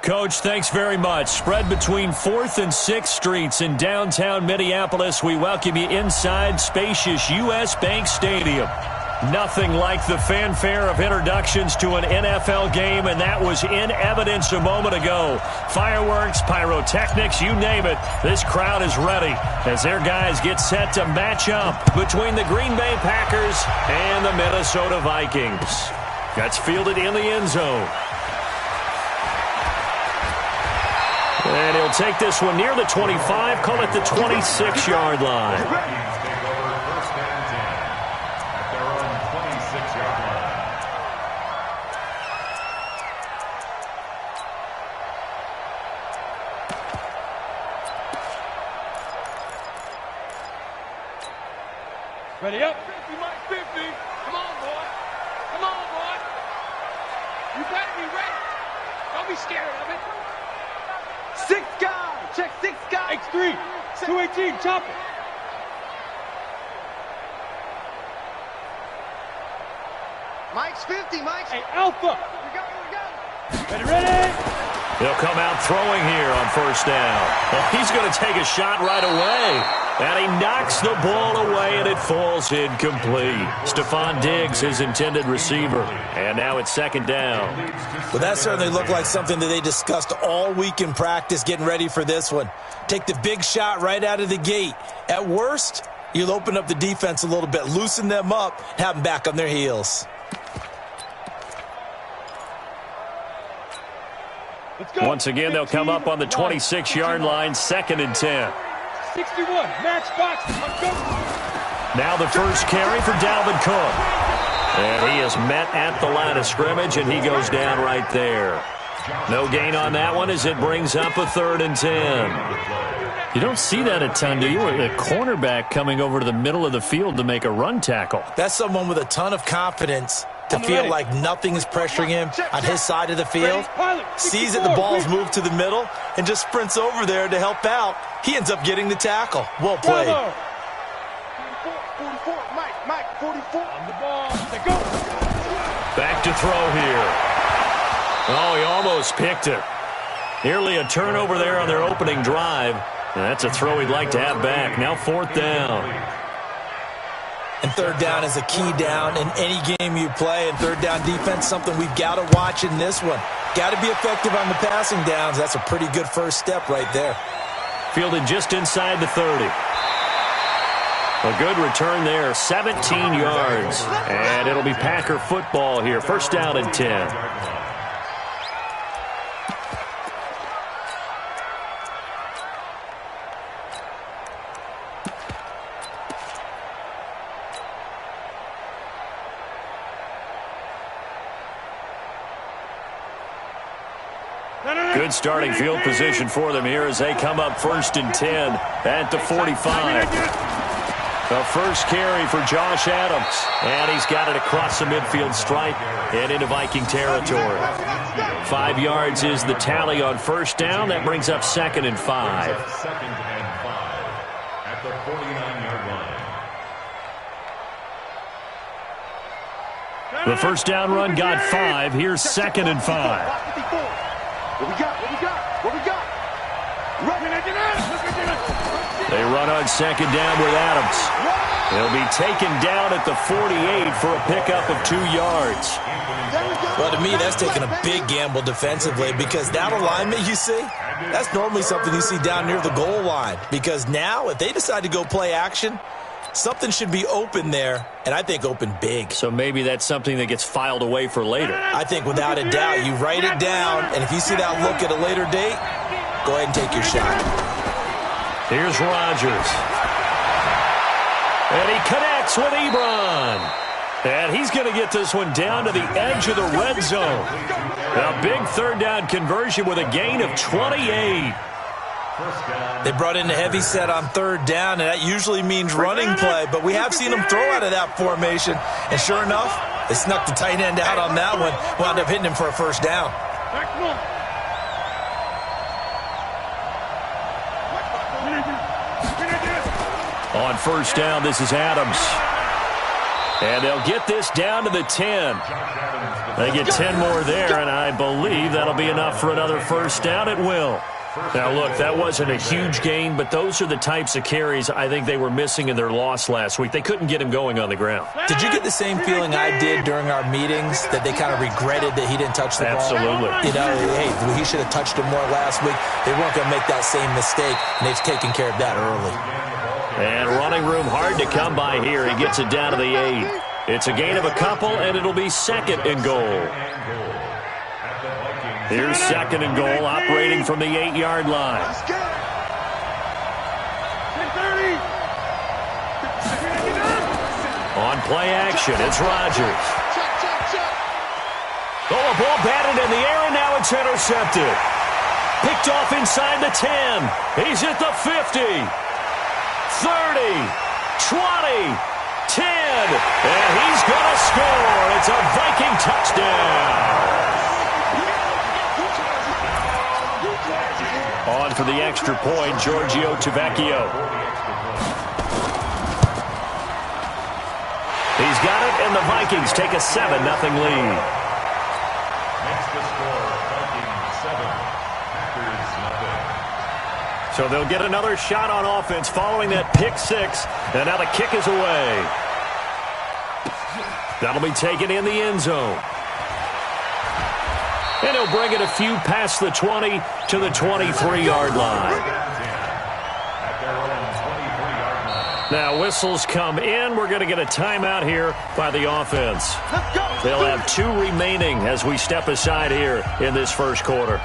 Coach, thanks very much. Spread between 4th and 6th Streets in downtown Minneapolis. We welcome you inside spacious U.S. Bank Stadium. Nothing like the fanfare of introductions to an NFL game, and that was in evidence a moment ago. Fireworks, pyrotechnics, you name it. This crowd is ready as their guys get set to match up between the Green Bay Packers and the Minnesota Vikings. That's fielded in the end zone. And he'll take this one near the 25, call it the 26-yard line. Ready up. 50, Mike, 50. Come on, boy. Come on, boy. You better be ready. Don't be scared of it. 6 guys. Check 6 guys. X3. 218. Chop it. Mike's 50. Mike's. Hey, Alpha. Here we go. Ready. He'll come out throwing here on first down. Well, he's going to take a shot right away. And he knocks the ball away, and it falls incomplete. Stephon Diggs, his intended receiver. And now it's second down. Well, that certainly looked like something that they discussed all week in practice, getting ready for this one. Take the big shot right out of the gate. At worst, you'll open up the defense a little bit, loosen them up, have them back on their heels. Once again, they'll come up on the 26-yard line, 2nd and 10. 61, match box. Now the first carry for Dalvin Cook. And he is met at the line of scrimmage, and he goes down right there. No gain on that one as it brings up a 3rd and 10. You don't see that a ton, do you? A cornerback coming over to the middle of the field to make a run tackle. That's someone with a ton of confidence to feel like nothing is pressuring him on his side of the field. Sees that the ball's moved to the middle and just sprints over there to help out. He ends up getting the tackle. Well played. 44, Mike, 44. On the ball. They go. Back to throw here. Oh, he almost picked it. Nearly a turnover there on their opening drive. And that's a throw he'd like to have back. Now 4th down. And 3rd down is a key down in any game you play. And 3rd down defense, something we've got to watch in this one. Got to be effective on the passing downs. That's a pretty good first step right there. Fielded just inside the 30. A good return there, 17 yards. And it'll be Packer football here. 1st down and 10. Good starting field position for them here as they come up 1st and 10 at the 45. The first carry for Josh Adams. And he's got it across the midfield stripe and into Viking territory. 5 yards is the tally on 1st down. That brings up 2nd and 5. At the 49-yard line. The first down run got 5. Here's 2nd and 5. What we got? They run on 2nd down with Adams. They'll be taken down at the 48 for a pickup of 2 yards. Well, to me, that's taking a big gamble defensively because that alignment you see, that's normally something you see down near the goal line. Because now, if they decide to go play action, something should be open there, and I think open big. So maybe that's something that gets filed away for later. I think without a doubt, you write it down, and if you see that look at a later date, go ahead and take your shot. Here's Rodgers. And he connects with Ebron. And he's going to get this one down to the edge of the red zone. A big 3rd down conversion with a gain of 28. They brought in a heavy set on 3rd down, and that usually means running play, but we have seen them throw out of that formation, and sure enough, they snuck the tight end out on that one, wound up hitting him for a 1st down. On 1st down, this is Adams. And they'll get this down to the 10. They get 10 more there, and I believe that'll be enough for another first down. It will. Now, look, that wasn't a huge gain, but those are the types of carries I think they were missing in their loss last week. They couldn't get him going on the ground. Did you get the same feeling I did during our meetings, that they kind of regretted that he didn't touch the ball? Absolutely. You know, hey, he should have touched him more last week. They weren't going to make that same mistake, and they've taken care of that early. And running room hard to come by here. He gets it down to the 8. It's a gain of a couple, and it'll be second and goal. Here's second and goal, operating from the 8-yard line. On play action, it's Rodgers. Oh, a ball batted in the air, and now it's intercepted. Picked off inside the 10. He's at the 50. 30, 20, 10, and he's going to score. It's a Viking touchdown. On for the extra point, Giorgio Tavecchio. He's got it, and the Vikings take a 7-0 lead. Makes the score Vikings 7, Packers nothing. So they'll get another shot on offense following that pick 6, and now the kick is away. That'll be taken in the end zone. And he'll bring it a few past the 20 to the 23-yard line. Now whistles come in. We're going to get a timeout here by the offense. They'll have 2 remaining as we step aside here in this first quarter.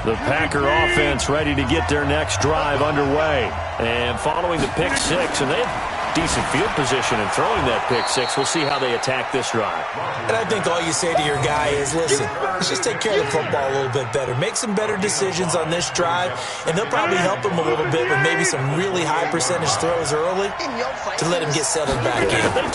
The Packer offense ready to get their next drive underway. And following the pick 6, and they have decent field position in throwing that pick 6. We'll see how they attack this drive. And I think all you say to your guy is, listen, let's just take care of the football a little bit better. Make some better decisions on this drive, and they'll probably help him a little bit with maybe some really high percentage throws early to let him get settled back in. They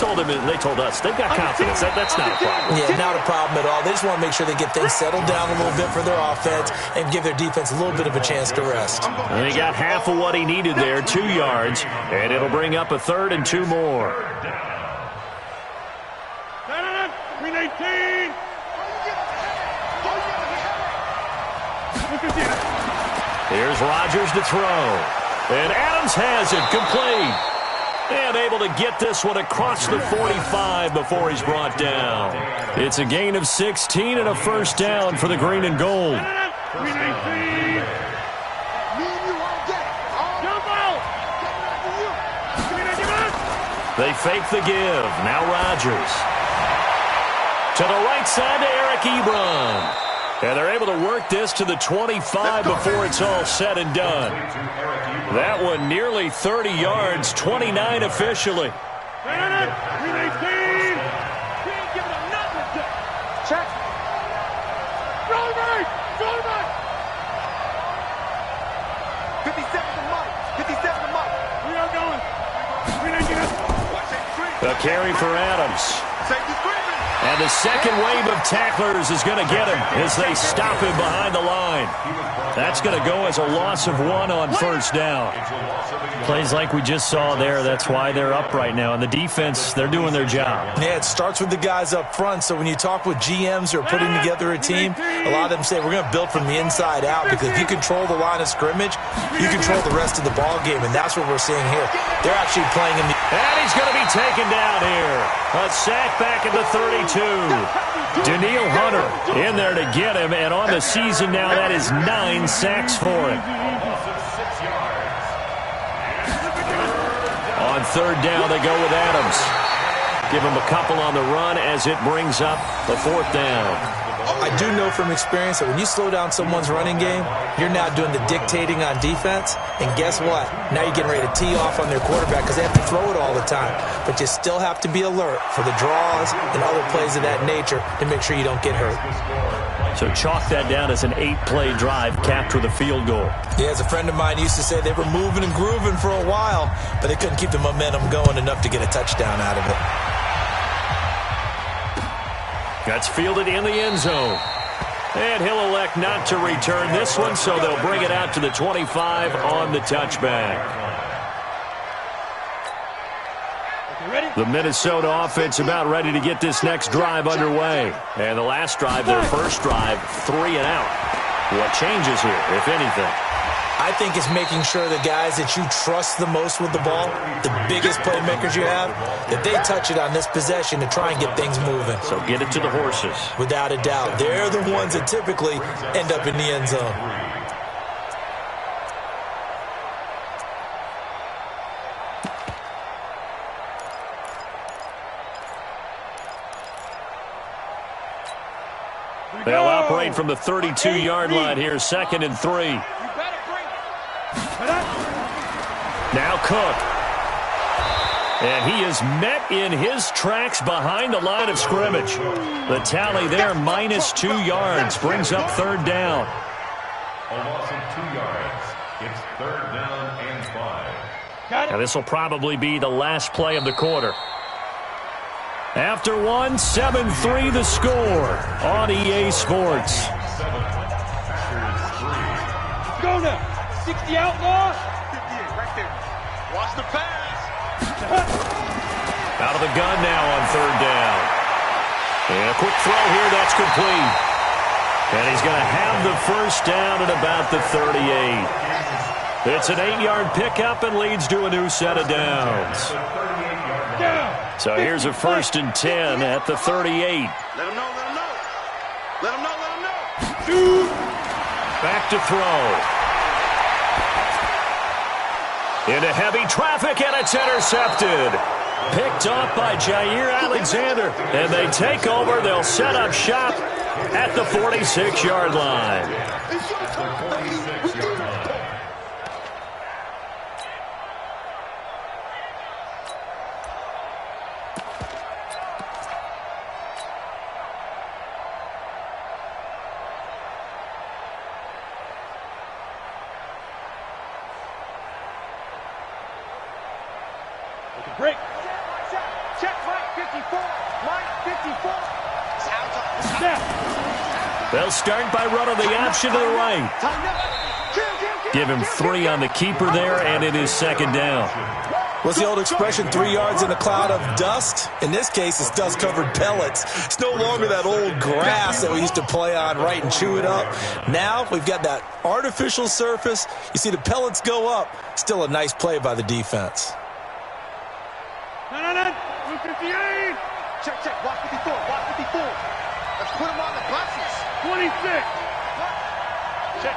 told us they've got confidence. That's not a problem. Yeah, not a problem at all. They just want to make sure they get things settled down a little bit for their offense and give their defense a little bit of a chance to rest. And he got half of what he needed there, 2 yards, and it'll bring up a 3rd and 2 more. 319. Here's Rodgers to throw. And Adams has it complete. And able to get this one across the 45 before he's brought down. It's a gain of 16 and a first down for the green and gold. 319. They fake the give. Now Rodgers. To the right side to Eric Ebron. And they're able to work this to the 25 before it's all said and done. That one nearly 30 yards, 29 officially. 319. Check. Roll right. 57 to Mike. 57 to Mike. We are going. 319. A carry for Adams. And the second wave of tacklers is going to get him as they stop him behind the line. That's going to go as a loss of 1 on first down. Plays like we just saw there, that's why they're up right now. And the defense, they're doing their job. Yeah, it starts with the guys up front. So when you talk with GMs who are putting together a team, a lot of them say we're going to build from the inside out, because if you control the line of scrimmage, you control the rest of the ball game, and that's what we're seeing here. They're actually playing in the... And he's going to be taken down here. A sack back at the 32. Daniil Hunter in there to get him, and on the season now, that is 9 sacks for him. On third down, they go with Adams. Give him a couple on the run as it brings up the 4th down. I do know from experience that when you slow down someone's running game, you're now doing the dictating on defense. And guess what? Now you're getting ready to tee off on their quarterback because they have to throw it all the time. But you still have to be alert for the draws and other plays of that nature to make sure you don't get hurt. So chalk that down as an 8-play drive capped with a field goal. Yeah, as a friend of mine used to say, they were moving and grooving for a while, but they couldn't keep the momentum going enough to get a touchdown out of it. That's fielded in the end zone. And he'll elect not to return this one, so they'll bring it out to the 25 on the touchback. The Minnesota offense about ready to get this next drive underway. And the last drive, their first drive, 3 and out. What changes here, if anything? I think it's making sure the guys that you trust the most with the ball, the biggest playmakers you have, that they touch it on this possession to try and get things moving. So get it to the horses. Without a doubt. They're the ones that typically end up in the end zone. They'll operate from the 32-yard line here, 2nd and 3. Now Cook. And he is met in his tracks behind the line of scrimmage. The tally there, -2 yards, brings up 3rd down. A loss of 2 yards. It's 3rd down and 5. Now this will probably be the last play of the quarter. After 1, 7-3 the score on EA Sports. 7. Packers 3. Go now. 60 outlaw. 58 right there. Watch the pass. Out of the gun now on 3rd down. And a quick throw here, that's complete. And he's going to have the first down at about the 38. It's an 8-yard pickup and leads to a new set of downs. So here's a 1st and 10 at the 38. Let him know, let him know. Let him know, let him know. Back to throw. Into heavy traffic, and it's intercepted. Picked off by Jair Alexander. And they take over. They'll set up shop at the 46-yard line. Break. Check Mike 54. Mike 54. Snap. They'll start by running the option to the right. Give him 3 on the keeper there, and it is 2nd down. What's the old expression, 3 yards in a cloud of dust? In this case, it's dust-covered pellets. It's no longer that old grass that we used to play on, right, and chew it up. Now we've got that artificial surface. You see the pellets go up. Still a nice play by the defense. 258. Check. Watch 54. Watch 54. Let's put him on the buses. 26. Check.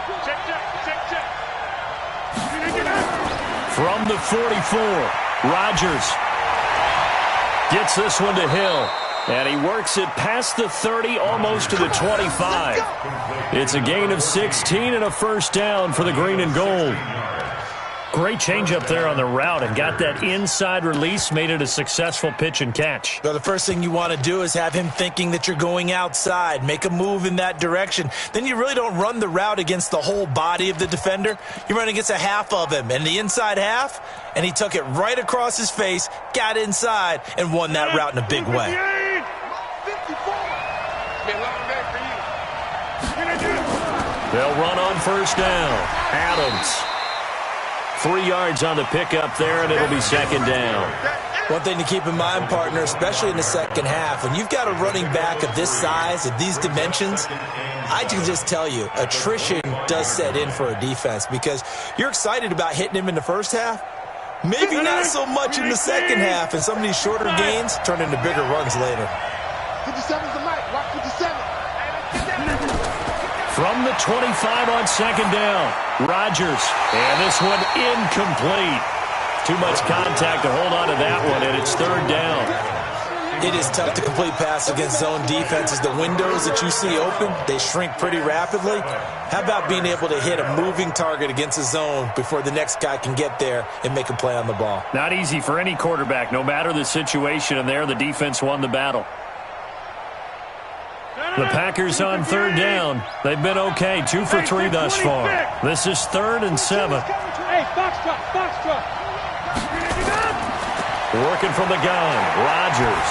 From the 44, Rodgers gets this one to Hill. And he works it past the 30, almost to the 25. It's a gain of 16 and a first down for the green and gold. Great change up there on the route and got that inside release, made it a successful pitch and catch. Well, the first thing you want to do is have him thinking that you're going outside, make a move in that direction. Then you really don't run the route against the whole body of the defender. You run against a half of him, and the inside half, and he took it right across his face, got inside, and won that route in a big way. They'll run on first down. Adams. 3 yards on the pickup there, and it'll be 2nd down. One thing to keep in mind, partner, especially in the second half, when you've got a running back of this size, of these dimensions, I can just tell you, attrition does set in for a defense because you're excited about hitting him in the first half. Maybe not so much in the second half, and some of these shorter gains turn into bigger runs later. 57's the mic. Watch 57. From the 25 on 2nd down, Rodgers. And this one incomplete. Too much contact to hold on to that one, and it's 3rd down. It is tough to complete pass against zone defenses. The windows that you see open, they shrink pretty rapidly. How about being able to hit a moving target against a zone before the next guy can get there and make a play on the ball? Not easy for any quarterback, no matter the situation, and there the defense won the battle. The Packers on 3rd down. They've been okay, 2 for 3 thus far. This is 3rd and 7. Hey, Foxtrot. Working from the gun, Rodgers.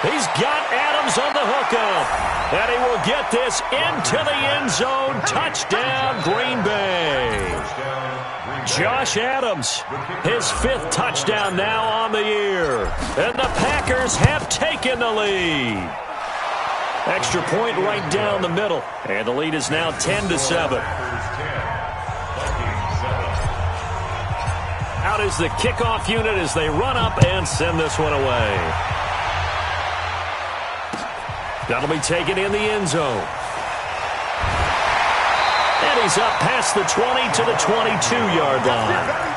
He's got Adams Adams on the hookup. And he will get this into the end zone. Touchdown, Green Bay. Josh Adams, his 5th touchdown now on the year. And the Packers have taken the lead. Extra point right down the middle. And the lead is now 10-7. Out is the kickoff unit as they run up and send this one away. That'll be taken in the end zone. And he's up past the 20 to the 22-yard line.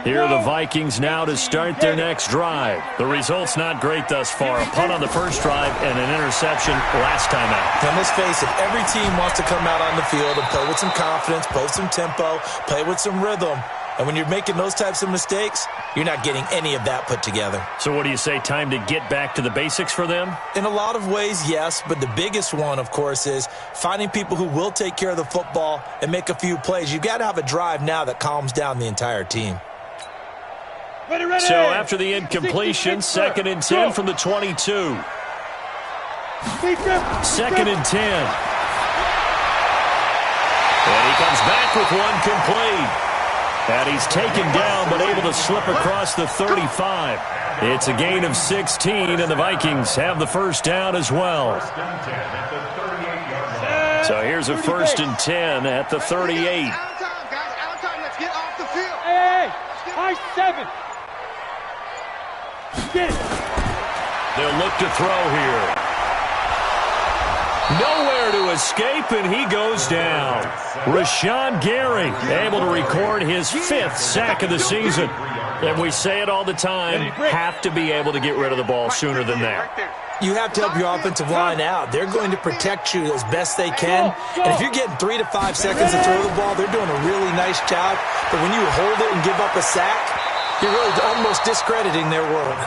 Here are the Vikings now to start their next drive. The result's not great thus far. A punt on the first drive and an interception last time out. Now, let's face it, every team wants to come out on the field and play with some confidence, play with some tempo, play with some rhythm. And when you're making those types of mistakes, you're not getting any of that put together. So what do you say, time to get back to the basics for them? In a lot of ways, yes, but the biggest one, of course, is finding people who will take care of the football and make a few plays. You've got to have a drive now that calms down the entire team. So after the incompletion, 2nd and 10 from the 22. 2nd and 10. And he comes back with one complete. And he's taken down but able to slip across the 35. It's a gain of 16, and the Vikings have the first down as well. So here's a 1st and 10 at the 38. Out of time, guys. Out of time. Let's get off the field. Hey, high 7. They'll look to throw here. Nowhere to escape, and he goes down. Rashawn Gary able to record his 5th sack of the season. And we say it all the time, have to be able to get rid of the ball sooner than that. You have to help your offensive line out. They're going to protect you as best they can. And if you're getting 3 to 5 seconds to throw the ball, they're doing a really nice job. But when you hold it and give up a sack, you're really almost discrediting their work.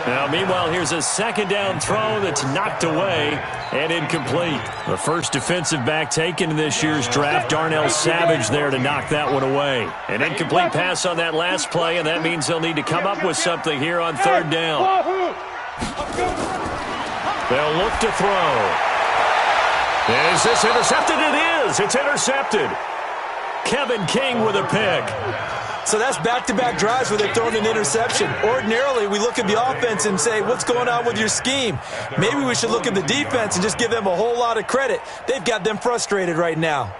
Now, meanwhile, here's a 2nd down throw that's knocked away and incomplete. The first defensive back taken in this year's draft, Darnell Savage, there to knock that one away. An incomplete pass on that last play, and that means they'll need to come up with something here on 3rd down. They'll look to throw. Is this intercepted? It is. It's intercepted. Kevin King with a pick. So that's back-to-back drives where they're throwing an interception. Ordinarily, we look at the offense and say, what's going on with your scheme? Maybe we should look at the defense and just give them a whole lot of credit. They've got them frustrated right now.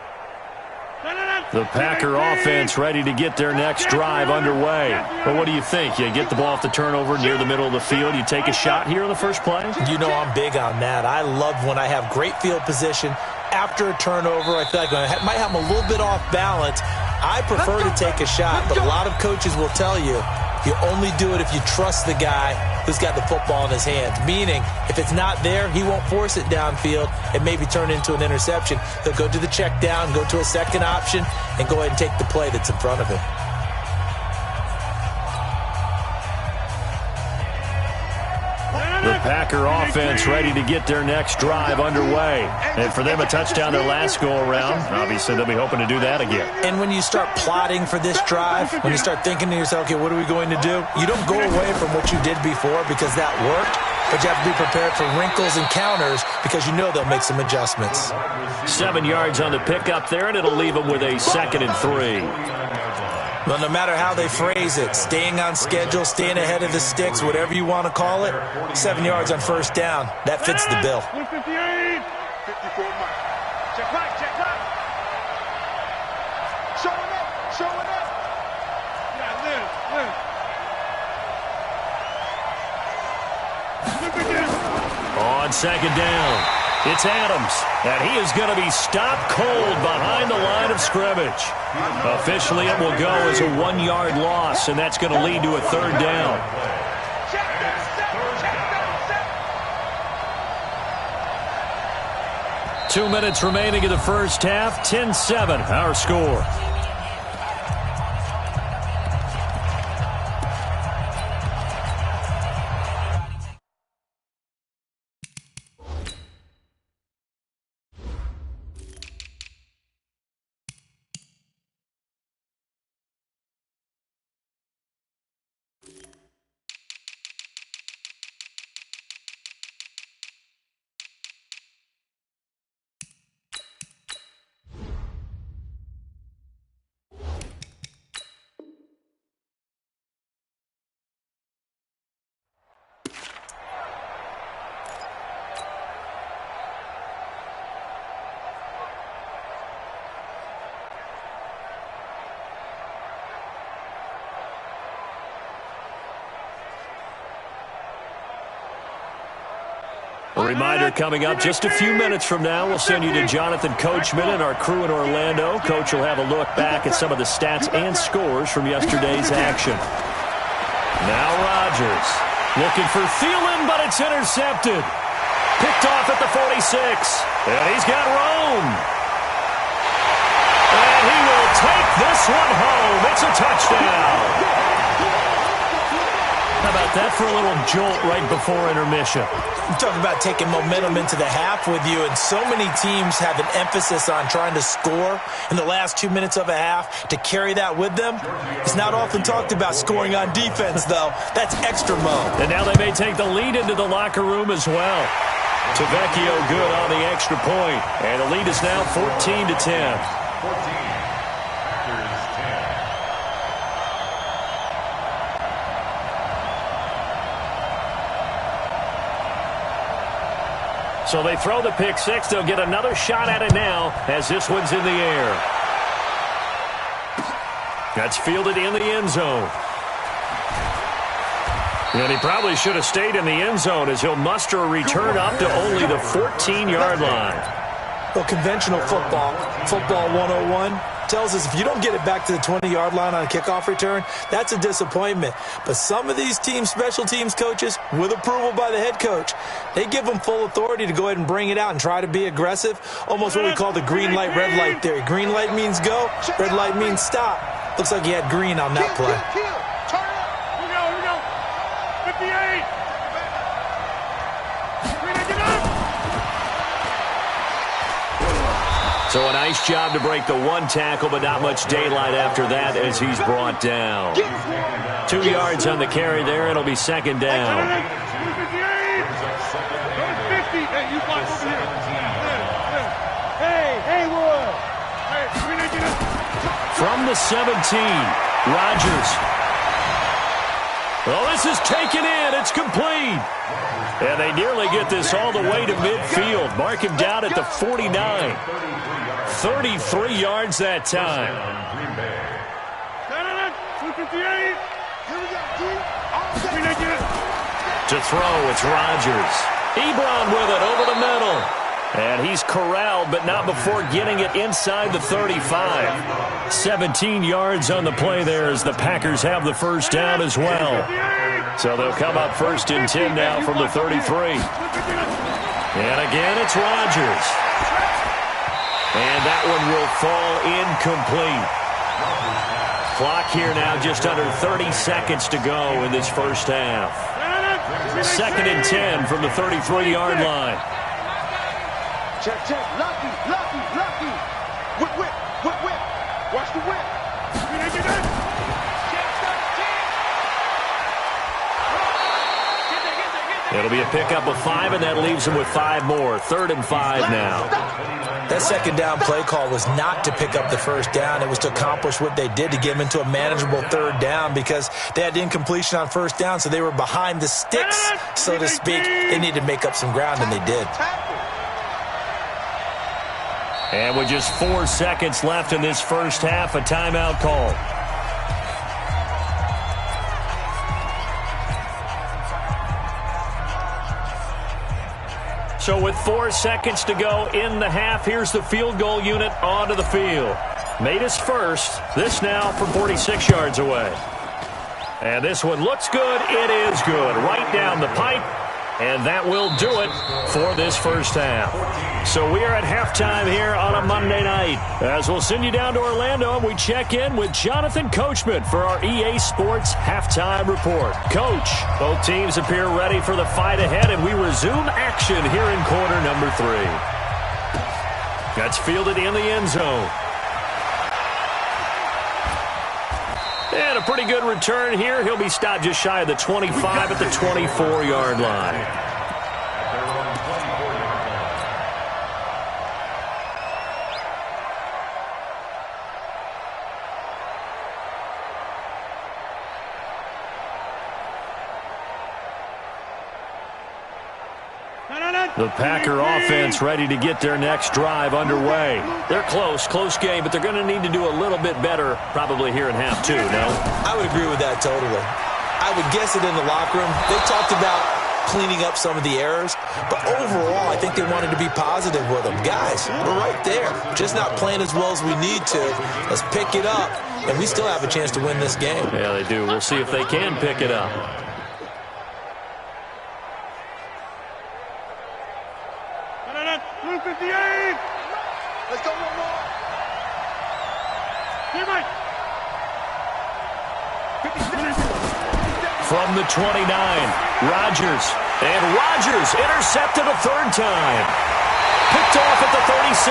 The Packer offense ready to get their next drive underway. Well, what do you think? You get the ball off the turnover near the middle of the field. You take a shot here in the first play? You know I'm big on that. I love when I have great field position. After a turnover, I feel like I might have them a little bit off balance. I prefer to take a shot, but a lot of coaches will tell you only do it if you trust the guy who's got the football in his hands. Meaning, if it's not there, he won't force it downfield and maybe turn it into an interception. He'll go to the check down, go to a second option, and go ahead and take the play that's in front of him. The Packer offense ready to get their next drive underway. And for them, a touchdown their last go-around. Obviously, they'll be hoping to do that again. And when you start plotting for this drive, when you start thinking to yourself, okay, what are we going to do? You don't go away from what you did before because that worked, but you have to be prepared for wrinkles and counters because you know they'll make some adjustments. 7 yards on the pickup there, and it'll leave them with a 2nd and 3. Well, no matter how they phrase it, staying on schedule, staying ahead of the sticks, whatever you want to call it, 7 yards on first down, that fits the bill. 158. 54 miles. Check right, check right. Showing up, showing up. Yeah, live. On 2nd down, it's Adams, and he is going to be stopped cold behind the line of scrimmage. Officially, it will go as a 1-yard loss, and that's going to lead to a 3rd down. 2 minutes remaining in the first half, 10-7, our score. reminder coming up just a few minutes from now, we'll send you to Jonathan Coachman and our crew in Orlando. Coach will have a look back at some of the stats and scores from yesterday's action. Now Rodgers looking for Thielen, but it's intercepted. Picked off at the 46. And he's got Rome. And he will take this one home. It's a touchdown. How about that for a little jolt right before intermission? I'm talking about taking momentum into the half with you, and so many teams have an emphasis on trying to score in the last 2 minutes of a half to carry that with them. It's not often talked about scoring on defense, though. That's extra mode. And now they may take the lead into the locker room as well. Tavecchio good on the extra point, and the lead is now 14-10. 14. So they throw the pick six. They'll get another shot at it now as this one's in the air. That's fielded in the end zone. And he probably should have stayed in the end zone as he'll muster a return up to only the 14-yard line. Well, conventional football 101, tells us if you don't get it back to the 20-yard line on a kickoff return, that's a disappointment. But some of these teams, special teams coaches, with approval by the head coach, they give them full authority to go ahead and bring it out and try to be aggressive, almost what we call the green light, red light theory. Green light means go, red light means stop. Looks like he had green on that play. Here we go. 58. So a nice job to break the one tackle, but not much daylight after that as he's brought down. 2 yards on the carry there. It'll be second down. 50. Hey, you block over here. Hey, Wood. From the 17, Rodgers. Well, this is taken in. It's complete. And they nearly get this all the way to midfield. Mark him down at the 49. 33 yards that time. To throw, it's Rodgers. Ebron with it over the middle. And he's corralled, but not before getting it inside the 35. 17 yards on the play there as the Packers have the first down as well. So they'll come up first and 10 now from the 33. And again, it's Rodgers. And that one will fall incomplete. Clock here now just under 30 seconds to go in this first half. Second and 10 from the 33-yard line. Check. Lucky. Whip. Watch the whip. It'll be a pickup of 5, and that leaves them with 5 more. 3rd and 5 now. That second down play call was not to pick up the first down. It was to accomplish what they did to get them into a manageable 3rd down because they had incompletion on 1st down, so they were behind the sticks, so to speak. They needed to make up some ground, and they did. And with just 4 seconds left in this first half, a timeout call. So with 4 seconds to go in the half, here's the field goal unit onto the field. Made his first. This now from 46 yards away. And this one looks good. It is good. Right down the pipe. And that will do it for this first half. So we are at halftime here on a Monday night. As we'll send you down to Orlando, and we check in with Jonathan Coachman for our EA Sports Halftime Report. Coach, both teams appear ready for the fight ahead, and we resume action here in quarter number 3. That's fielded in the end zone. And a pretty good return here. He'll be stopped just shy of the 25 at the 24-yard line. The Packer offense ready to get their next drive underway. They're close game, but they're going to need to do a little bit better probably here in half 2, no? I would agree with that totally. I would guess it in the locker room. They talked about cleaning up some of the errors. But overall, I think they wanted to be positive with them. Guys, we're right there. Just not playing as well as we need to. Let's pick it up, and we still have a chance to win this game. Yeah, they do. We'll see if they can pick it up. Let's go one more. From the 29, Rodgers. And Rodgers intercepted a third time. Picked off at the 36.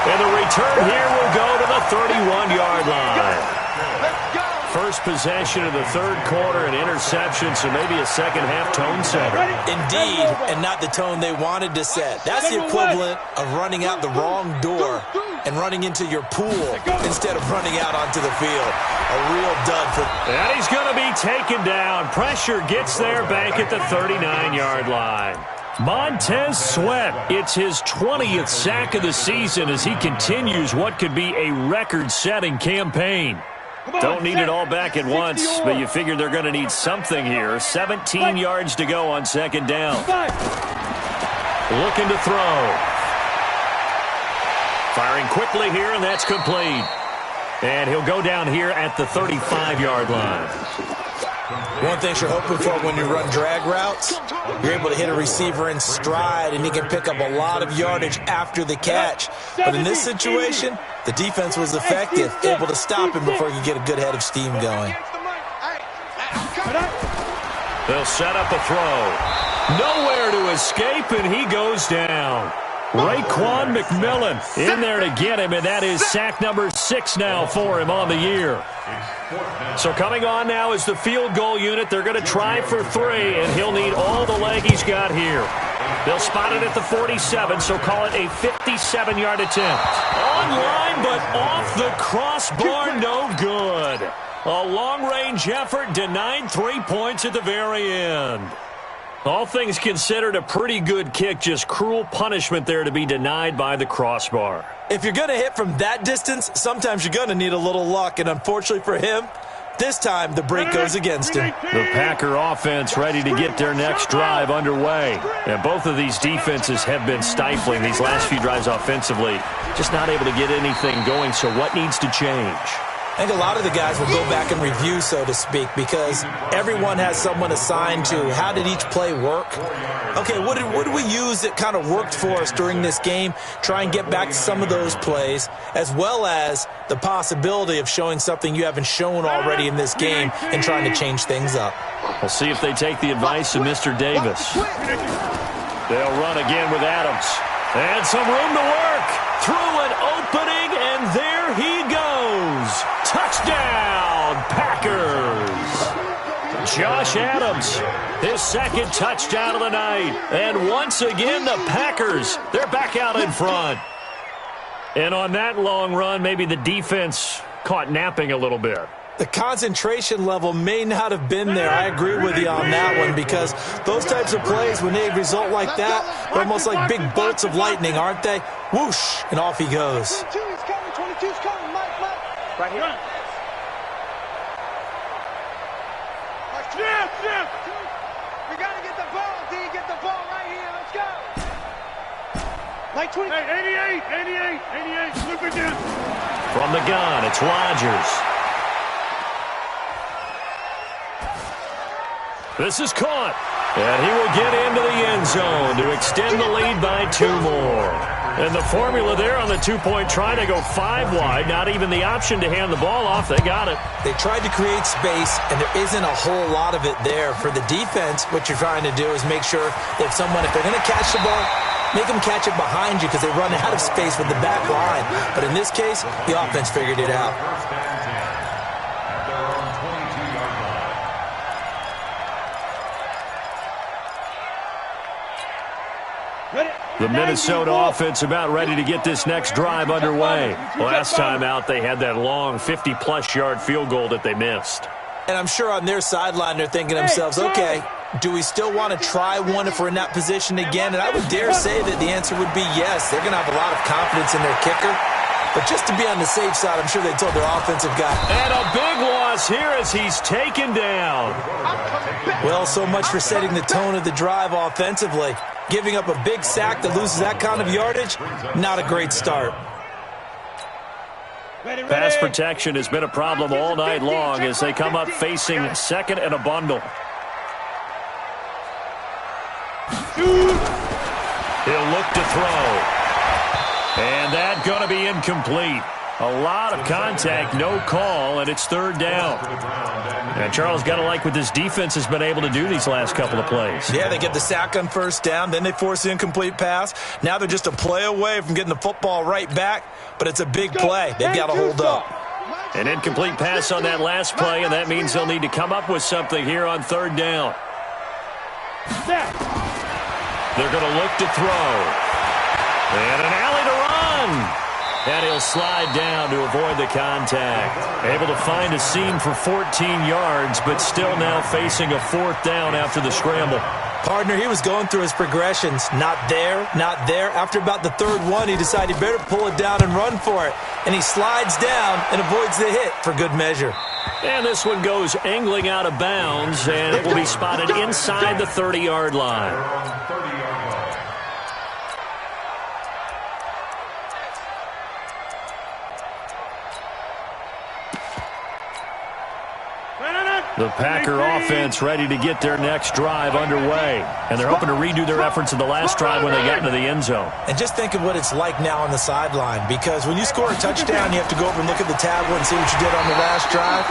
And the return here will go to the 31-yard line. First possession of the third quarter, an interception, so maybe a second-half tone setter. Indeed, and not the tone they wanted to set. That's the equivalent of running out the wrong door and running into your pool instead of running out onto the field. A real dud for... And he's going to be taken down. Pressure gets there back at the 39-yard line. Montez Sweat, it's his 20th sack of the season as he continues what could be a record-setting campaign. Don't need it all back at once, but you figure they're going to need something here. 17 yards to go on second down. Looking to throw. Firing quickly here, and that's complete. And he'll go down here at the 35-yard line. One thing you're hoping for when you run drag routes, you're able to hit a receiver in stride, and he can pick up a lot of yardage after the catch. But in this situation, the defense was effective, able to stop him before he could get a good head of steam going. They'll set up a throw. Nowhere to escape, and he goes down. Raekwon McMillan in there to get him, and that is sack number 6 now for him on the year. So coming on now is the field goal unit. They're going to try for 3, and he'll need all the leg he's got here. They'll spot it at the 47, so call it a 57-yard attempt. Online, but off the crossbar, no good. A long-range effort denied 3 points at the very end. All things considered, a pretty good kick, just cruel punishment there to be denied by the crossbar. If you're going to hit from that distance, sometimes you're going to need a little luck, and unfortunately for him, this time the break goes against him. The Packer offense ready to get their next drive underway. And both of these defenses have been stifling these last few drives offensively. Just not able to get anything going, so what needs to change? I think a lot of the guys will go back and review, so to speak, because everyone has someone assigned to how did each play work. Okay, what did we use that kind of worked for us during this game? Try and get back to some of those plays, as well as the possibility of showing something you haven't shown already in this game and trying to change things up. We'll see if they take the advice of Mr. Davis. They'll run again with Adams. And some room to work. Through an opening, and there he goes. Touchdown, Packers. Josh Adams, his second touchdown of the night. And once again, the Packers, they're back out in front. And on that long run, maybe the defense caught napping a little bit. The concentration level may not have been there. I agree with you on that one, because those types of plays, when they result like that, they're almost like big bolts of lightning, aren't they? Whoosh, and off he goes. 22's coming, 22's coming, Mike. Right here. We got to get the ball, D. Get the ball right here. Let's go. Like 20. Hey, 88. Look at this. From the gun, it's Rodgers. This is caught. And he will get into the end zone to extend the lead by 2 more. And the formula there on the 2-point try to go 5 wide. Not even the option to hand the ball off. They got it. They tried to create space, and there isn't a whole lot of it there. For the defense, what you're trying to do is make sure if they're going to catch the ball, make them catch it behind you, because they run out of space with the back line. But in this case, the offense figured it out. The Minnesota offense about ready to get this next drive underway. Last time out, they had that long 50-plus yard field goal that they missed. And I'm sure on their sideline, they're thinking to themselves, okay, do we still want to try one if we're in that position again? And I would dare say that the answer would be yes. They're going to have a lot of confidence in their kicker. But just to be on the safe side, I'm sure they told their offensive guy. And a big loss here as he's taken down. Well, so much for setting the tone of the drive offensively. Giving up a big sack that loses that kind of yardage, not a great start. Pass protection has been a problem all night long as they come up facing second and a bundle. He'll look to throw. And that's going to be incomplete. A lot of contact, no call, and it's third down. And Charles, got to like what this defense has been able to do these last couple of plays. Yeah, they get the sack on first down, then they force the incomplete pass. Now they're just a play away from getting the football right back, but it's a big play. They've got to hold up. An incomplete pass on that last play, and that means they'll need to come up with something here on third down. They're going to look to throw. And an alley to run. And he'll slide down to avoid the contact. Able to find a seam for 14 yards, but still now facing a fourth down after the scramble. Partner, he was going through his progressions. Not there, not there. After about the third one, he decided he better pull it down and run for it. And he slides down and avoids the hit for good measure. And this one goes angling out of bounds, and it will be spotted inside the 30-yard line. The Packer offense ready to get their next drive underway. And they're hoping to redo their efforts in the last drive when they got into the end zone. And just think of what it's like now on the sideline, because when you score a touchdown, you have to go over and look at the tablet and see what you did on the last drive.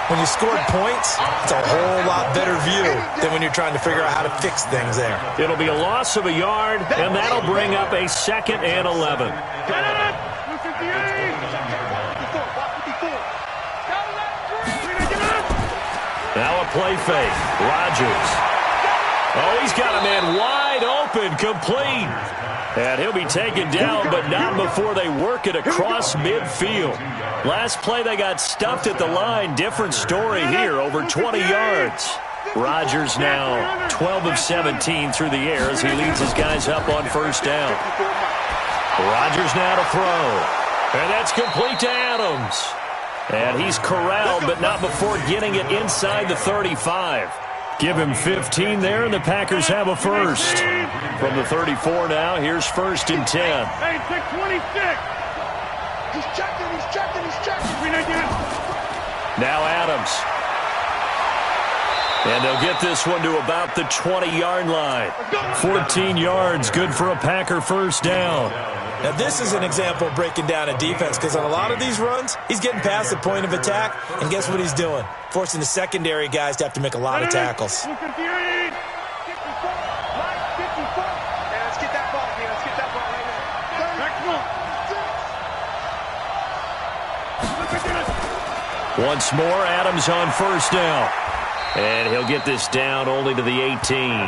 When you scored points, it's a whole lot better view than when you're trying to figure out how to fix things there. It'll be a loss of a yard, and that'll bring up a 2nd and 11. Now a play fake. Rodgers. Oh, he's got a man wide open, complete. And he'll be taken down, but not before they work it across midfield. Last play, they got stuffed at the line. Different story here, over 20 yards. Rodgers now 12 of 17 through the air as he leads his guys up on first down. Rodgers now to throw. And that's complete to Adams. And he's corralled, but not before getting it inside the 35. Give him 15 there, and the Packers have a first. From the 34 now, here's 1st and 10. Hey, 626. He's checking. Now Adams. And they'll get this one to about the 20-yard line. 14 yards, good for a Packer first down. Now, this is an example of breaking down a defense, because on a lot of these runs, he's getting past the point of attack, and guess what he's doing? Forcing the secondary guys to have to make a lot of tackles. Let's get that ball, man. Let's get that ball right now. Once more, Adams on first down. And he'll get this down only to the 18.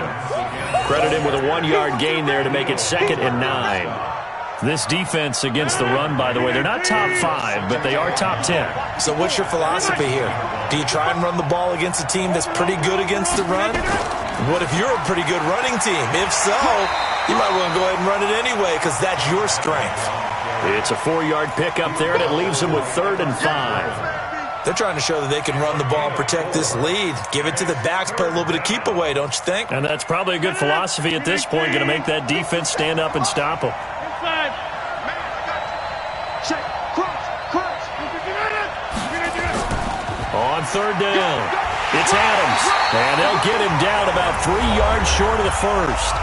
Credit him with a 1-yard gain there to make it 2nd and 9. This defense against the run, by the way, they're not top 5, but they are top 10. So what's your philosophy here? Do you try and run the ball against a team that's pretty good against the run? What if you're a pretty good running team? If so, you might want to go ahead and run it anyway, because that's your strength. It's a 4-yard pickup there, and it leaves them with 3rd and 5. They're trying to show that they can run the ball and protect this lead. Give it to the backs, play a little bit of keep away, don't you think? And that's probably a good philosophy at this point, going to make that defense stand up and stop them. Check. Cross. On third down, it's Adams. And they'll get him down about 3 yards short of the first.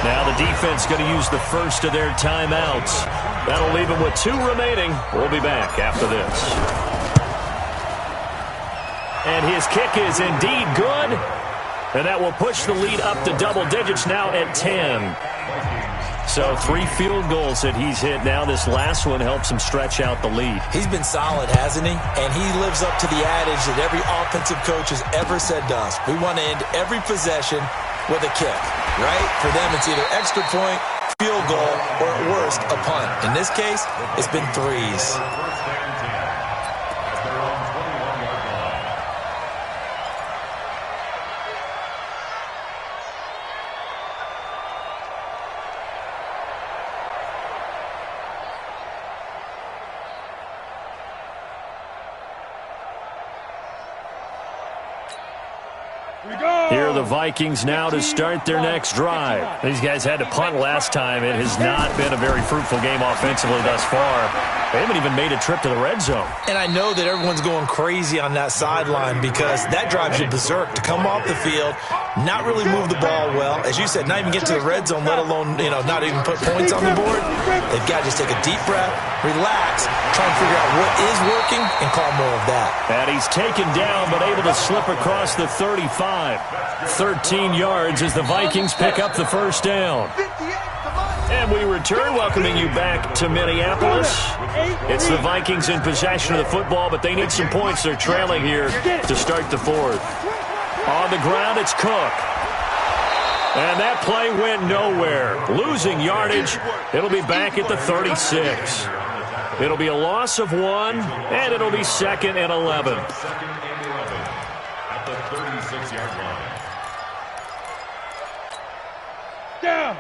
Now the defense going to use the first of their timeouts. That'll leave them with 2 remaining. We'll be back after this. And his kick is indeed good. And that will push the lead up to double digits now at 10. So 3 field goals that he's hit now. This last one helps him stretch out the lead. He's been solid, hasn't he? And he lives up to the adage that every offensive coach has ever said to us. We want to end every possession with a kick, right? For them, it's either extra point, field goal, or at worst, a punt. In this case, it's been 3s. Here are the Vikings now to start their next drive. These guys had to punt last time. It has not been a very fruitful game offensively thus far. They haven't even made a trip to the red zone. And I know that everyone's going crazy on that sideline because that drives you berserk to come off the field, not really move the ball well. As you said, not even get to the red zone, let alone, not even put points on the board. They've got to just take a deep breath, relax, try and figure out what is working, and call more of that. And he's taken down, but able to slip across the 35. 13 yards as the Vikings pick up the first down. And we return, welcoming you back to Minneapolis. It's the Vikings in possession of the football, but they need some points. They're trailing here to start the fourth. On the ground, it's Cook. And that play went nowhere. Losing yardage. It'll be back at the 36. It'll be a loss of 1, and it'll be 2nd and 11. Second and 11 at the 36-yard line. Down.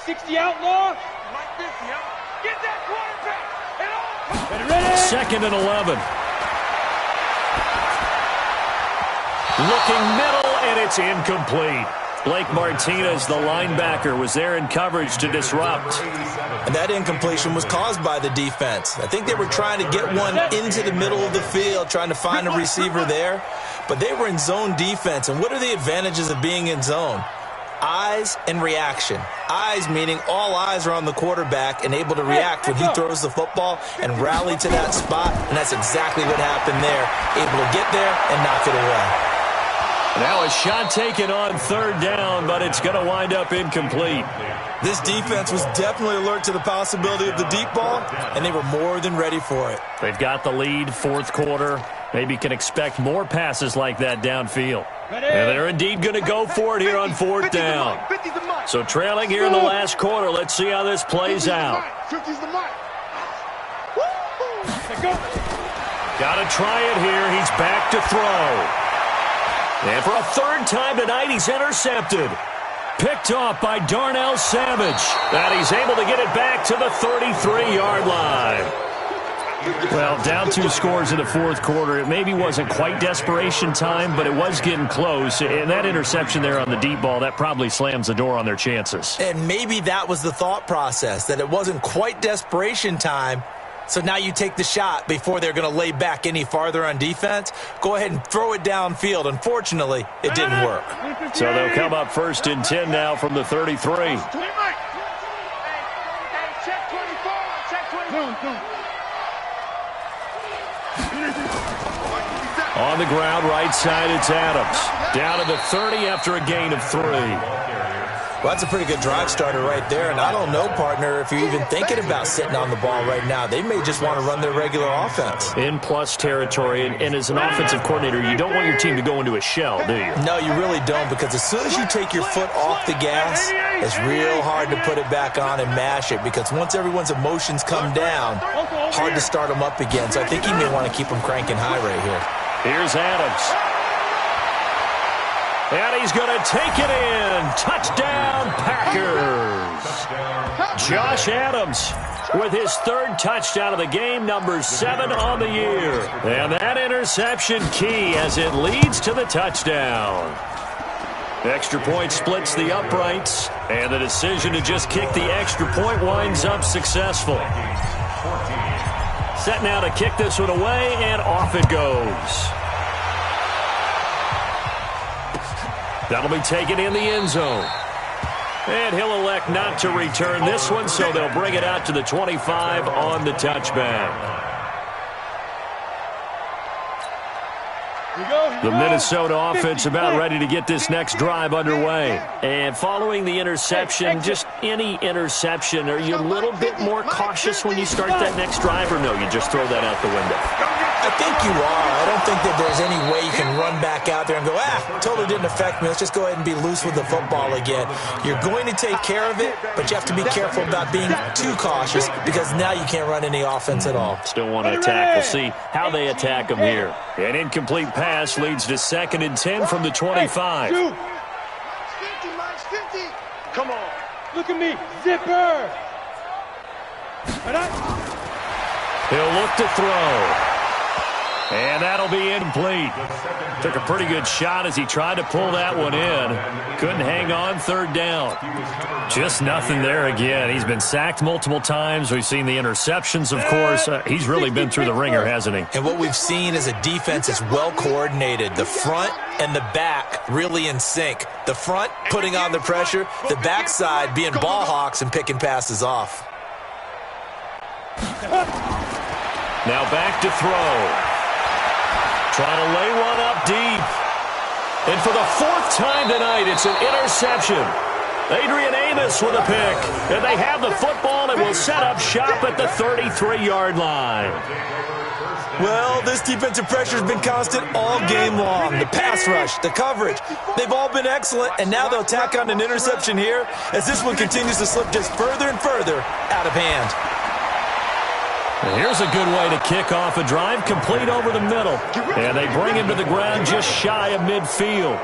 60 outlaw. Like this, yo. Get that quarterback. And all. Second and 11. Looking middle, and it's incomplete. Blake Martinez, the linebacker, was there in coverage to disrupt. And that incompletion was caused by the defense. I think they were trying to get one into the middle of the field, trying to find a receiver there. But they were in zone defense. And what are the advantages of being in zone? Eyes and reaction. Eyes meaning all eyes are on the quarterback and able to react when he throws the football and rally to that spot. And that's exactly what happened there. Able to get there and knock it away. Now a shot taken on third down, but it's going to wind up incomplete. This defense was definitely alert to the possibility of the deep ball, and they were more than ready for it. They've got the lead, fourth quarter. Maybe can expect more passes like that downfield. And they're indeed going to go for it here on fourth down. So trailing here in the last quarter. Let's see how this plays out. Got to try it here. He's back to throw. And for a third time tonight, he's intercepted. Picked off by Darnell Savage. And he's able to get it back to the 33-yard line. Well, down 2 scores in the fourth quarter. It maybe wasn't quite desperation time, but it was getting close. And that interception there on the deep ball, that probably slams the door on their chances. And maybe that was the thought process, that it wasn't quite desperation time. So now you take the shot before they're going to lay back any farther on defense. Go ahead and throw it downfield. Unfortunately, it didn't work. So they'll come up 1st and 10 now from the 33. Check 24. Check 24. On the ground, right side, it's Adams. Down to the 30 after a gain of 3. Well, that's a pretty good drive starter right there. And I don't know, partner, if you're even thinking about sitting on the ball right now. They may just want to run their regular offense. In plus territory, and as an offensive coordinator, you don't want your team to go into a shell, do you? No, you really don't, because as soon as you take your foot off the gas, it's real hard to put it back on and mash it, because once everyone's emotions come down, hard to start them up again. So I think you may want to keep them cranking high right here. Here's Adams. And he's going to take it in. Touchdown, Packers. Josh Adams with his 3rd touchdown of the game, number 7 on the year. And that interception key as it leads to the touchdown. Extra point splits the uprights, and the decision to just kick the extra point winds up successful. Set now to kick this one away, and off it goes. That'll be taken in the end zone. And he'll elect not to return this one, so they'll bring it out to the 25 on the touchback. The Minnesota offense about ready to get this next drive underway. And following the interception, just any interception, are you a little bit more cautious when you start that next drive, or no, you just throw that out the window? I think you are. I don't think that there's any way you can run back out there and go, totally didn't affect me. Let's just go ahead and be loose with the football again. You're going to take care of it, but you have to be careful about being too cautious, because now you can't run any offense at all. Still want to attack. We'll see how they attack them here. An incomplete pass leads to 2nd and 10 from the 25. 50, come on. Look at me. Zipper. He'll look to throw. And that'll be incomplete. Took a pretty good shot as he tried to pull that one in. Couldn't hang on, third down. Just nothing there again. He's been sacked multiple times. We've seen the interceptions, of course. He's really been through the ringer, hasn't he? And what we've seen is a defense that's well coordinated. The front and the back really in sync. The front putting on the pressure. The backside being ball hawks and picking passes off. Now back to throw. Trying to lay one up deep. And for the fourth time tonight, it's an interception. Adrian Amos with a pick. And they have the football and will set up shop at the 33-yard line. Well, this defensive pressure has been constant all game long. The pass rush, the coverage, they've all been excellent. And now they'll tack on an interception here as this one continues to slip just further and further out of hand. And here's a good way to kick off a drive, complete over the middle. And they bring him to the ground just shy of midfield.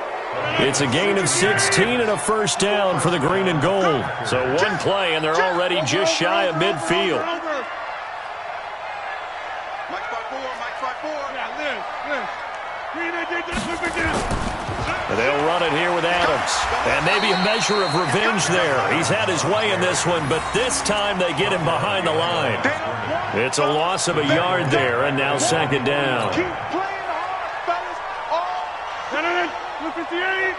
It's a gain of 16 and a first down for the green and gold. So one play, and they're already just shy of midfield. They'll run it here with Adams. And maybe a measure of revenge there. He's had his way in this one, but this time they get him behind the line. It's a loss of a yard there, and now second down. Keep playing hard, fellas. 58.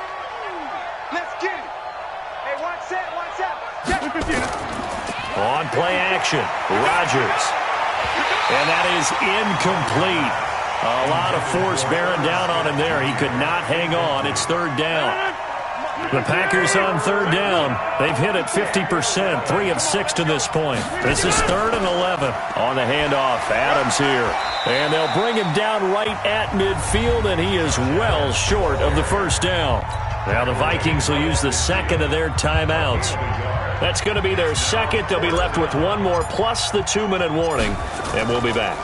Let's get it. Hey, watch that. On play action, Rodgers. And that is incomplete. A lot of force bearing down on him there. He could not hang on. It's third down. The Packers on third down. They've hit it 50%, 3 of 6 to this point. This is 3rd and 11 on the handoff. Adams here. And they'll bring him down right at midfield, and he is well short of the first down. Now the Vikings will use the second of their timeouts. That's going to be their second. They'll be left with one more plus the 2-minute warning, and we'll be back.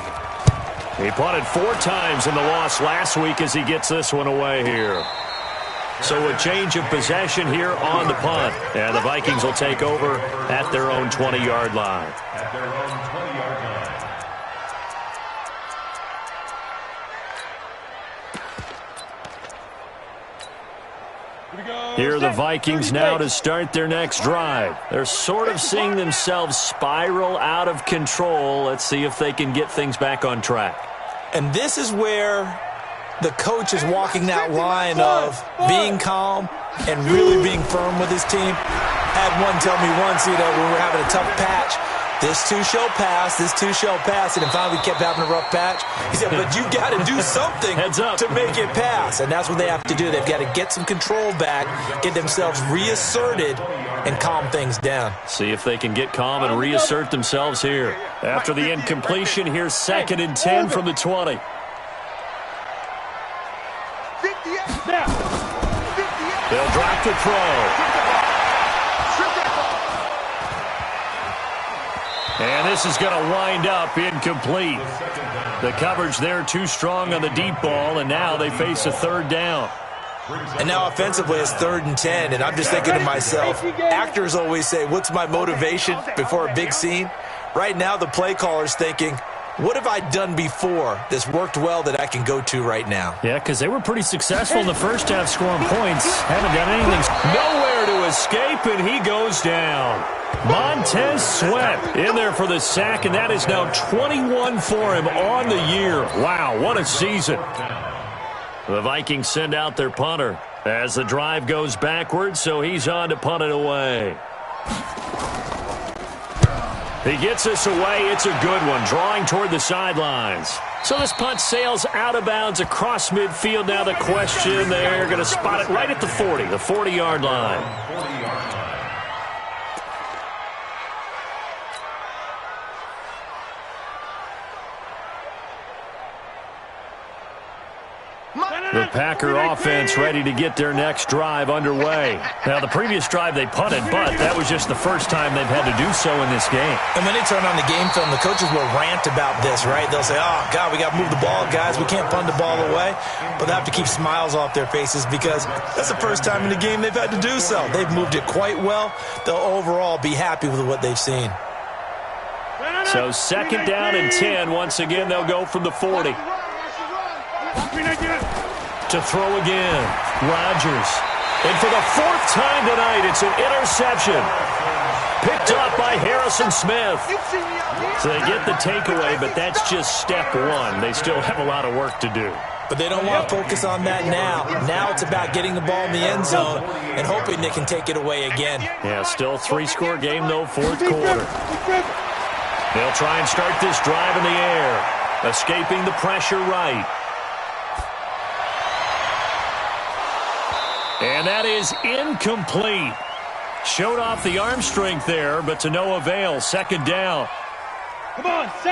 He punted 4 times in the loss last week as he gets this one away here. So a change of possession here on the punt. And the Vikings will take over at their own 20-yard line. At their own 20-yard line. Here are the Vikings now to start their next drive. They're sort of seeing themselves spiral out of control. Let's see if they can get things back on track. And this is where the coach is walking that line of being calm and really being firm with his team. Had one tell me once, when we were having a tough patch, this too shall pass, this too shall pass. And then finally we kept having a rough patch. He said, but you got to do something to make it pass. And that's what they have to do. They've got to get some control back, get themselves reasserted, and calm things down. See if they can get calm and reassert themselves here. After the incompletion, here's 2nd and 10 from the 20. They'll drop the throw. And this is going to wind up incomplete. The coverage there too strong on the deep ball, and now they face a third down. And now offensively it's 3rd and 10, and I'm just thinking to myself, actors always say, what's my motivation before a big scene? Right now the play caller's thinking, what have I done before that's worked well that I can go to right now? Yeah, because they were pretty successful in the first half scoring points. Haven't done anything. Nowhere to escape, and he goes down. Montez Sweat in there for the sack, and that is now 21 for him on the year. Wow, what a season. The Vikings send out their punter as the drive goes backwards, so he's on to punt it away. He gets this away. It's a good one, drawing toward the sidelines. So this punt sails out of bounds across midfield. Now the question, they're going to spot it right at the 40, the 40-yard line. The Packer offense ready to get their next drive underway. Now, the previous drive they punted, but that was just the first time they've had to do so in this game. And when they turn on the game film, the coaches will rant about this, right? They'll say, oh, God, we got to move the ball, guys. We can't punt the ball away. But they have to keep smiles off their faces because that's the first time in the game they've had to do so. They've moved it quite well. They'll overall be happy with what they've seen. So 2nd down and 10. Once again, they'll go from the 40. To throw again. Rodgers. And for the 4th time tonight, it's an interception. Picked up by Harrison Smith. So they get the takeaway, but that's just step one. They still have a lot of work to do. But they don't want to focus on that now. Now it's about getting the ball in the end zone and hoping they can take it away again. Yeah, still 3-score game, though, 4th quarter. They'll try and start this drive in the air. Escaping the pressure right. And that is incomplete. Showed off the arm strength there, but to no avail. 2nd down.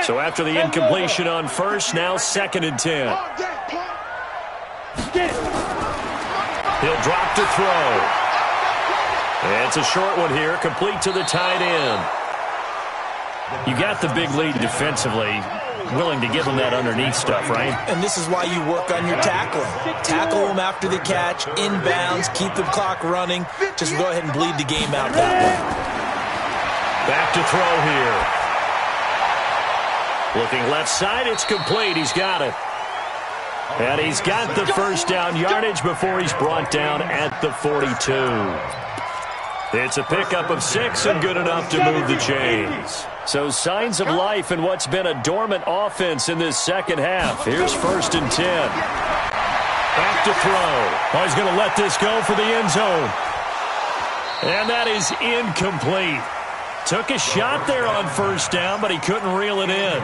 So after the incompletion on 1st, now 2nd and 10. He'll drop to throw. And it's a short one here, complete to the tight end. You got the big lead defensively. Willing to give them that underneath stuff, right? And this is why you work on your tackling. Tackle them after the catch, inbounds, keep the clock running. Just go ahead and bleed the game out that way. Back to throw here. Looking left side, it's complete. He's got it. And he's got the 1st down yardage before he's brought down at the 42. It's a pickup of 6 and good enough to move the chains. So signs of life in what's been a dormant offense in this 2nd half. Here's 1st and 10. Back to throw. Oh, he's going to let this go for the end zone. And that is incomplete. Took a shot there on 1st down, but he couldn't reel it in.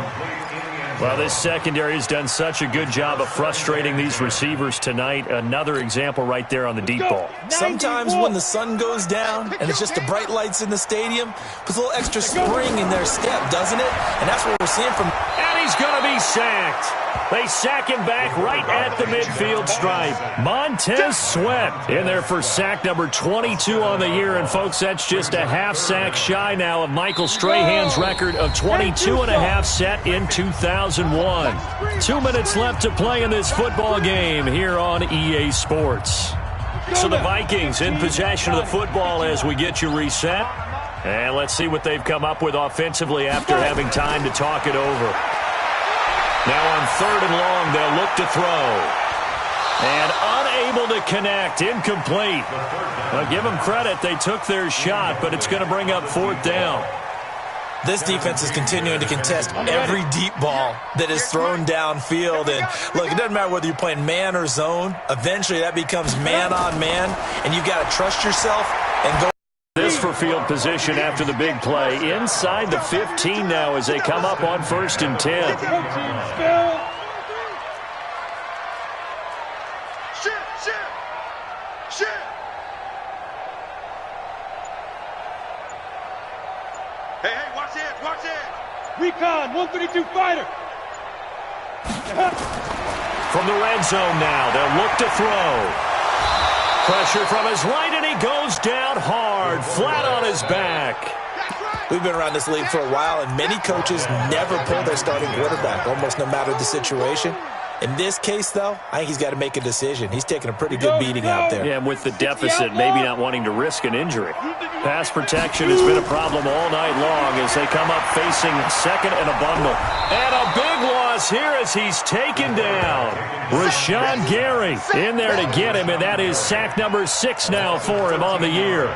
Well, this secondary has done such a good job of frustrating these receivers tonight. Another example right there on the deep ball. Sometimes when the sun goes down and it's just the bright lights in the stadium, puts a little extra spring in their step, doesn't it? And that's what we're seeing from... And he's going to be sacked. They sack him back right at the midfield stripe. Montez Sweat in there for sack number 22 on the year. And, folks, that's just a half sack shy now of Michael Strahan's record of 22.5 set in 2001. 2 minutes left to play in this football game here on EA Sports. So the Vikings in possession of the football as we get you reset. And let's see what they've come up with offensively after having time to talk it over. Now on 3rd and long, they'll look to throw. And unable to connect, incomplete. Well, give them credit, they took their shot, but it's going to bring up 4th down. This defense is continuing to contest every deep ball that is thrown downfield. And, look, it doesn't matter whether you're playing man or zone. Eventually, that becomes man on man, and you've got to trust yourself and go. This for field position after the big play. Inside the 15 now as they come up on 1st and 10. Hey, watch it, watch it. Recon, 132 fighter. From the red zone now, they'll look to throw. Pressure from his right, and he goes down hard, flat on his back. We've been around this league for a while, and many coaches never pull their starting quarterback, almost no matter the situation. In this case, though, I think he's got to make a decision. He's taking a pretty good beating out there. Yeah, and with the deficit, maybe not wanting to risk an injury. Pass protection has been a problem all night long as they come up facing 2nd and a bundle. And a big loss here as he's taken down. Rashawn Gary in there to get him, and that is sack number 6 now for him on the year.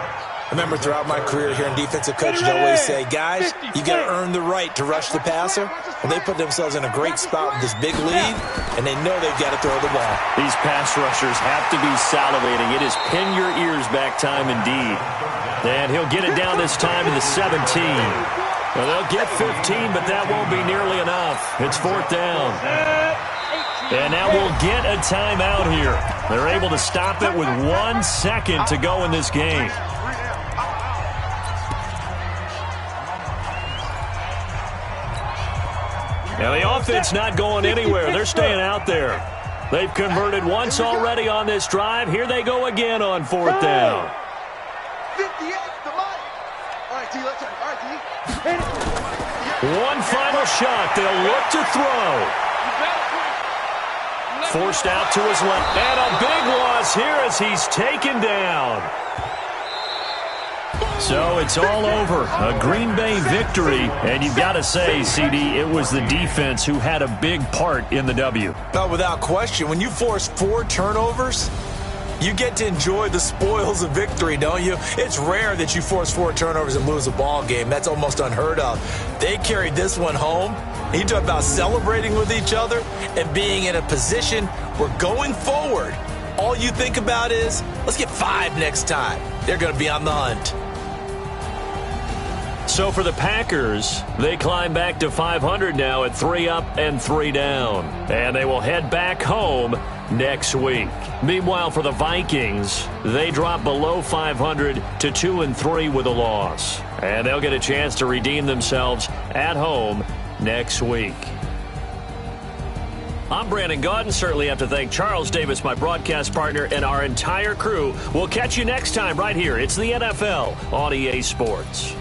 I remember throughout my career here in defensive coaches always say, guys, you got to earn the right to rush the passer. And they put themselves in a great spot with this big lead, and they know they've got to throw the ball. These pass rushers have to be salivating. It is pin your ears back time indeed. And he'll get it down this time to the 17. Well, they'll get 15, but that won't be nearly enough. It's 4th down. And now we'll get a timeout here. They're able to stop it with 1 second to go in this game. Now the offense not going anywhere. They're staying out there. They've converted once already on this drive. Here they go again on 4th down. 58, the mic. All right, D, let's all right, D. One final shot. They'll look to throw. Forced out to his left. And a big loss here as he's taken down. So it's all over. A Green Bay victory. And you've got to say, CD, it was the defense who had a big part in the W. Oh, without question. When you force 4 turnovers, you get to enjoy the spoils of victory, don't you? It's rare that you force 4 turnovers and lose a ball game. That's almost unheard of. They carried this one home. You talk about celebrating with each other and being in a position where going forward, all you think about is, let's get 5 next time. They're going to be on the hunt. So for the Packers, they climb back to 500 now at 3 up and 3 down. And they will head back home next week. Meanwhile, for the Vikings, they drop below 500 to 2-3 with a loss. And they'll get a chance to redeem themselves at home next week. I'm Brandon Gaudin. Certainly have to thank Charles Davis, my broadcast partner, and our entire crew. We'll catch you next time right here. It's the NFL on EA Sports.